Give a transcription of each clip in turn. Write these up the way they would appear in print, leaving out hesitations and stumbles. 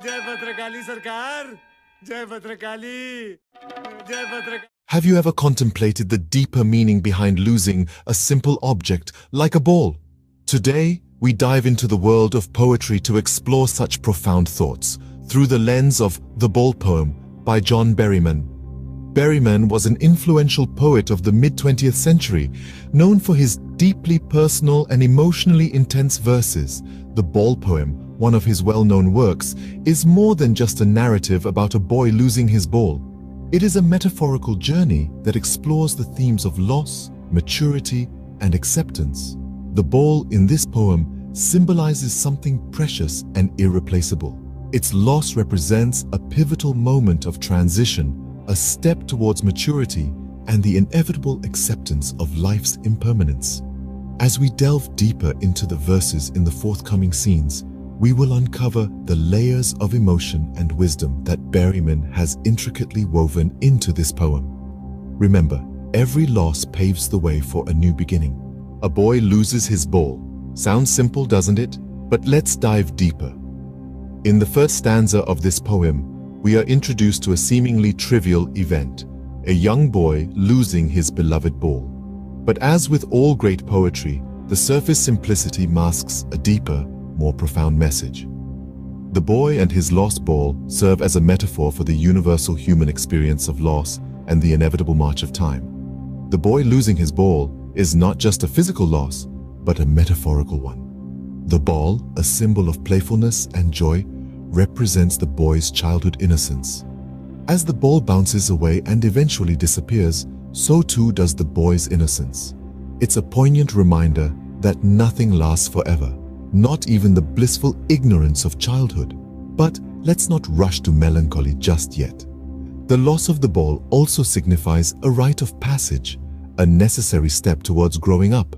जय भद्रकाली सरकार, जय भद्रकाली, जय Bhadrakali. Have you ever contemplated the deeper meaning behind losing a simple object like a ball? Today, we dive into the world of poetry to explore such profound thoughts through the lens of The Ball Poem by John Berryman. Berryman was an influential poet of the mid-20th century, known for his deeply personal and emotionally intense verses. The Ball Poem, one of his well-known works, is more than just a narrative about a boy losing his ball. It is a metaphorical journey that explores the themes of loss, maturity, and acceptance. The ball in this poem symbolizes something precious and irreplaceable. Its loss represents a pivotal moment of transition, a step towards maturity, and the inevitable acceptance of life's impermanence. As we delve deeper into the verses in the forthcoming scenes, we will uncover the layers of emotion and wisdom that Berryman has intricately woven into this poem. Remember, every loss paves the way for a new beginning. A boy loses his ball. Sounds simple, doesn't it? But let's dive deeper. In the first stanza of this poem, we are introduced to a seemingly trivial event, a young boy losing his beloved ball. But as with all great poetry, the surface simplicity masks a deeper, more profound message. The boy and his lost ball serve as a metaphor for the universal human experience of loss and the inevitable march of time. The boy losing his ball is not just a physical loss, but a metaphorical one. The ball, a symbol of playfulness and joy, represents the boy's childhood innocence. As the ball bounces away and eventually disappears, so too does the boy's innocence. It's a poignant reminder that nothing lasts forever, not even the blissful ignorance of childhood. But let's not rush to melancholy just yet. The loss of the ball also signifies a rite of passage, a necessary step towards growing up.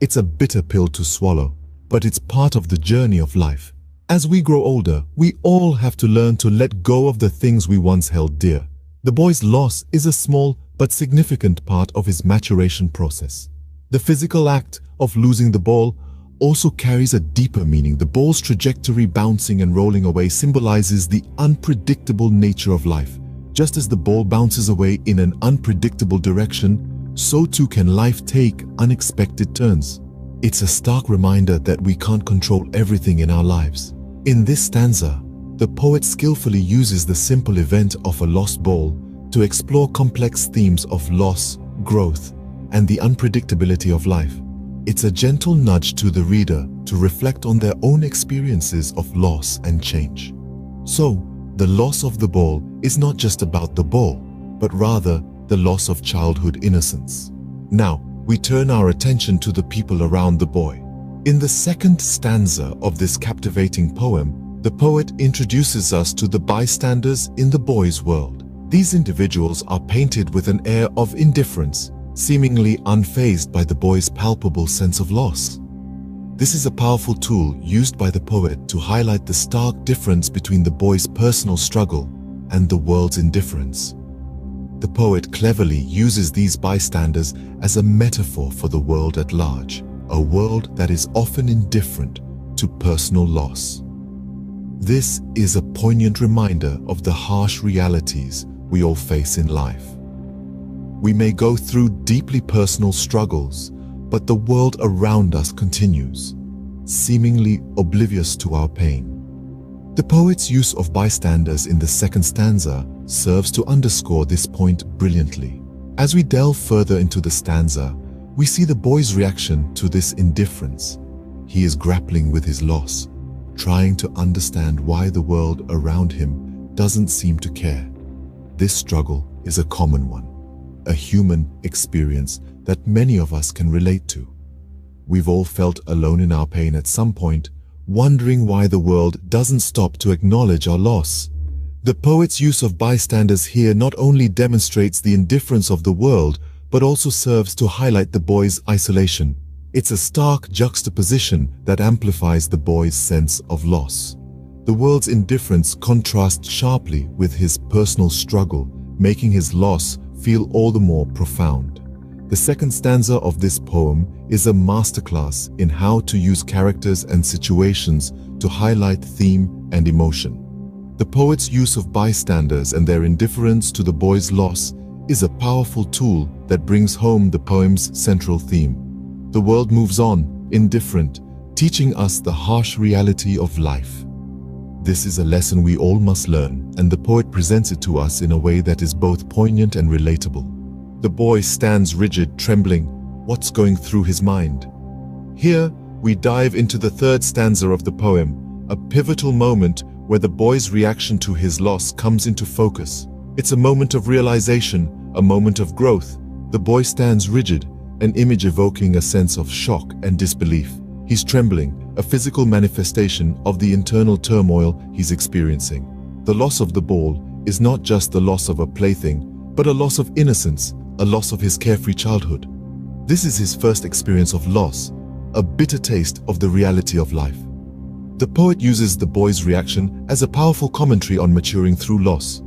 It's a bitter pill to swallow, but it's part of the journey of life. As we grow older, we all have to learn to let go of the things we once held dear. The boy's loss is a small but significant part of his maturation process. The physical act of losing the ball also carries a deeper meaning. The ball's trajectory bouncing and rolling away symbolizes the unpredictable nature of life. Just as the ball bounces away in an unpredictable direction, so too can life take unexpected turns. It's a stark reminder that we can't control everything in our lives. In this stanza, the poet skillfully uses the simple event of a lost ball to explore complex themes of loss, growth, and the unpredictability of life. It's a gentle nudge to the reader to reflect on their own experiences of loss and change. So, the loss of the ball is not just about the ball, but rather the loss of childhood innocence. Now, we turn our attention to the people around the boy. In the second stanza of this captivating poem, the poet introduces us to the bystanders in the boy's world. These individuals are painted with an air of indifference, seemingly unfazed by the boy's palpable sense of loss. This is a powerful tool used by the poet to highlight the stark difference between the boy's personal struggle and the world's indifference. The poet cleverly uses these bystanders as a metaphor for the world at large, a world that is often indifferent to personal loss. This is a poignant reminder of the harsh realities we all face in life. We may go through deeply personal struggles, but the world around us continues, seemingly oblivious to our pain. The poet's use of bystanders in the second stanza serves to underscore this point brilliantly. As we delve further into the stanza, we see the boy's reaction to this indifference. He is grappling with his loss, trying to understand why the world around him doesn't seem to care. This struggle is a common one, a human experience that many of us can relate to. We've all felt alone in our pain at some point, wondering why the world doesn't stop to acknowledge our loss. The poet's use of bystanders here not only demonstrates the indifference of the world, but also serves to highlight the boy's isolation. It's a stark juxtaposition that amplifies the boy's sense of loss. The world's indifference contrasts sharply with his personal struggle, making his loss feel all the more profound. The second stanza of this poem is a masterclass in how to use characters and situations to highlight theme and emotion. The poet's use of bystanders and their indifference to the boy's loss is a powerful tool that brings home the poem's central theme. The world moves on, indifferent, teaching us the harsh reality of life. This is a lesson we all must learn, and the poet presents it to us in a way that is both poignant and relatable. The boy stands rigid, trembling. What's going through his mind? Here, we dive into the third stanza of the poem, a pivotal moment where the boy's reaction to his loss comes into focus. It's a moment of realization, a moment of growth. The boy stands rigid, an image evoking a sense of shock and disbelief. He's trembling, a physical manifestation of the internal turmoil he's experiencing. The loss of the ball is not just the loss of a plaything, but a loss of innocence, a loss of his carefree childhood. This is his first experience of loss, a bitter taste of the reality of life. The poet uses the boy's reaction as a powerful commentary on maturing through loss.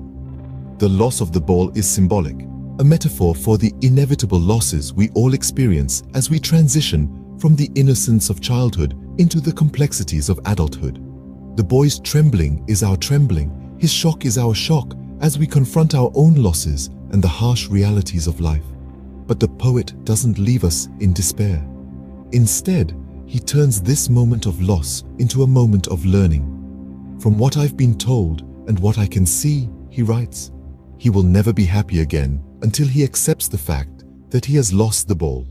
The loss of the ball is symbolic, a metaphor for the inevitable losses we all experience as we transition from the innocence of childhood into the complexities of adulthood. The boy's trembling is our trembling, his shock is our shock as we confront our own losses and the harsh realities of life. But the poet doesn't leave us in despair. Instead, he turns this moment of loss into a moment of learning. From what I've been told and what I can see, he writes, he will never be happy again until he accepts the fact that he has lost the ball.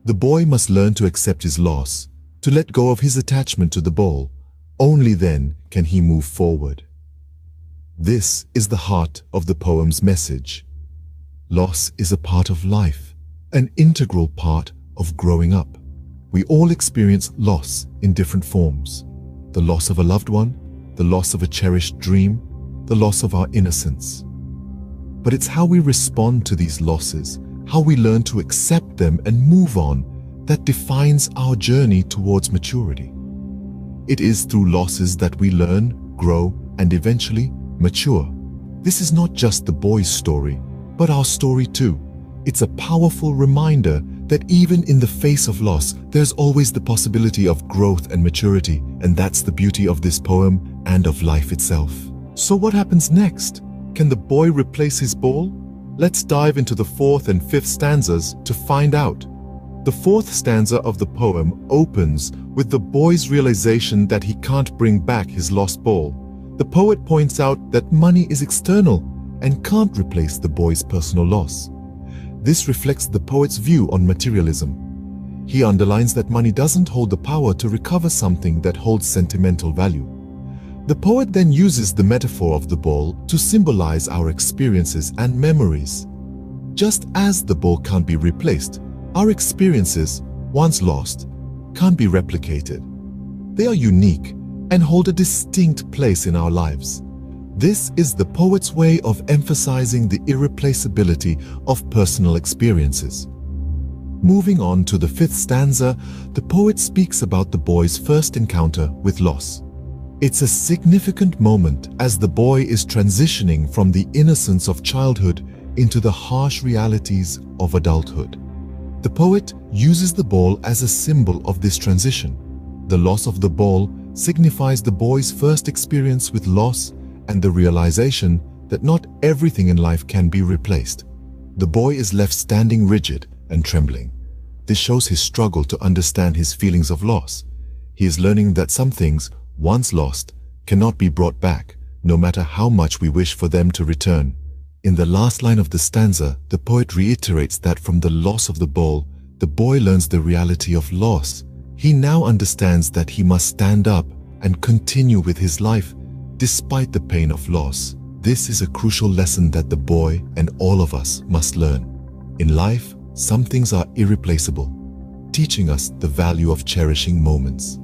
The boy must learn to accept his loss, to let go of his attachment to the ball. Only then can he move forward. This is the heart of the poem's message. Loss is a part of life, an integral part of growing up. We all experience loss in different forms. The loss of a loved one, the loss of a cherished dream, the loss of our innocence. But it's how we respond to these losses, how we learn to accept them and move on, that defines our journey towards maturity. It is through losses that we learn, grow, and eventually mature. This is not just the boy's story, but our story too. It's a powerful reminder that even in the face of loss, there's always the possibility of growth and maturity, and that's the beauty of this poem and of life itself. So what happens next? Can the boy replace his ball? Let's dive into the fourth and fifth stanzas to find out. The fourth stanza of the poem opens with the boy's realization that he can't bring back his lost ball. The poet points out that money is external and can't replace the boy's personal loss. This reflects the poet's view on materialism. He underlines that money doesn't hold the power to recover something that holds sentimental value. The poet then uses the metaphor of the ball to symbolize our experiences and memories. Just as the ball can't be replaced, our experiences, once lost, can't be replicated. They are unique and hold a distinct place in our lives. This is the poet's way of emphasizing the irreplaceability of personal experiences. Moving on to the fifth stanza, the poet speaks about the boy's first encounter with loss. It's a significant moment as the boy is transitioning from the innocence of childhood into the harsh realities of adulthood. The poet uses the ball as a symbol of this transition. The loss of the ball signifies the boy's first experience with loss and the realization that not everything in life can be replaced. The boy is left standing rigid and trembling. This shows his struggle to understand his feelings of loss. He is learning that some things, once lost, cannot be brought back, no matter how much we wish for them to return. In the last line of the stanza, the poet reiterates that from the loss of the ball, the boy learns the reality of loss. He now understands that he must stand up and continue with his life despite the pain of loss. This is a crucial lesson that the boy and all of us must learn. In life, some things are irreplaceable, teaching us the value of cherishing moments.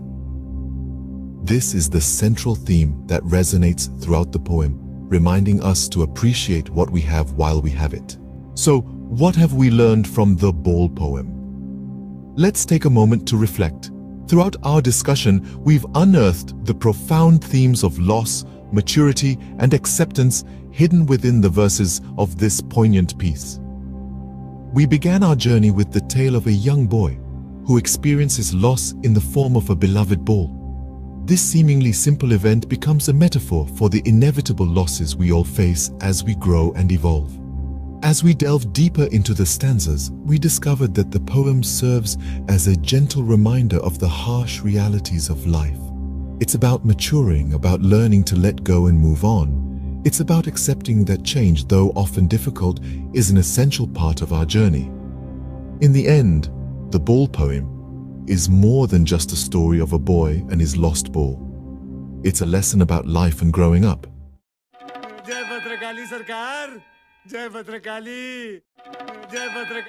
This is the central theme that resonates throughout the poem, reminding us to appreciate what we have while we have it. So, what have we learned from the Ball poem? Let's take a moment to reflect. Throughout our discussion, we've unearthed the profound themes of loss, maturity, and acceptance hidden within the verses of this poignant piece. We began our journey with the tale of a young boy who experiences loss in the form of a beloved ball. This seemingly simple event becomes a metaphor for the inevitable losses we all face as we grow and evolve. As we delve deeper into the stanzas, we discovered that the poem serves as a gentle reminder of the harsh realities of life. It's about maturing, about learning to let go and move on. It's about accepting that change, though often difficult, is an essential part of our journey. In the end, the ball poem is more than just a story of a boy and his lost ball. It's a lesson about life and growing up. जय भद्रकाली सरकार, जय भद्रकाली, जय भद्रकाली।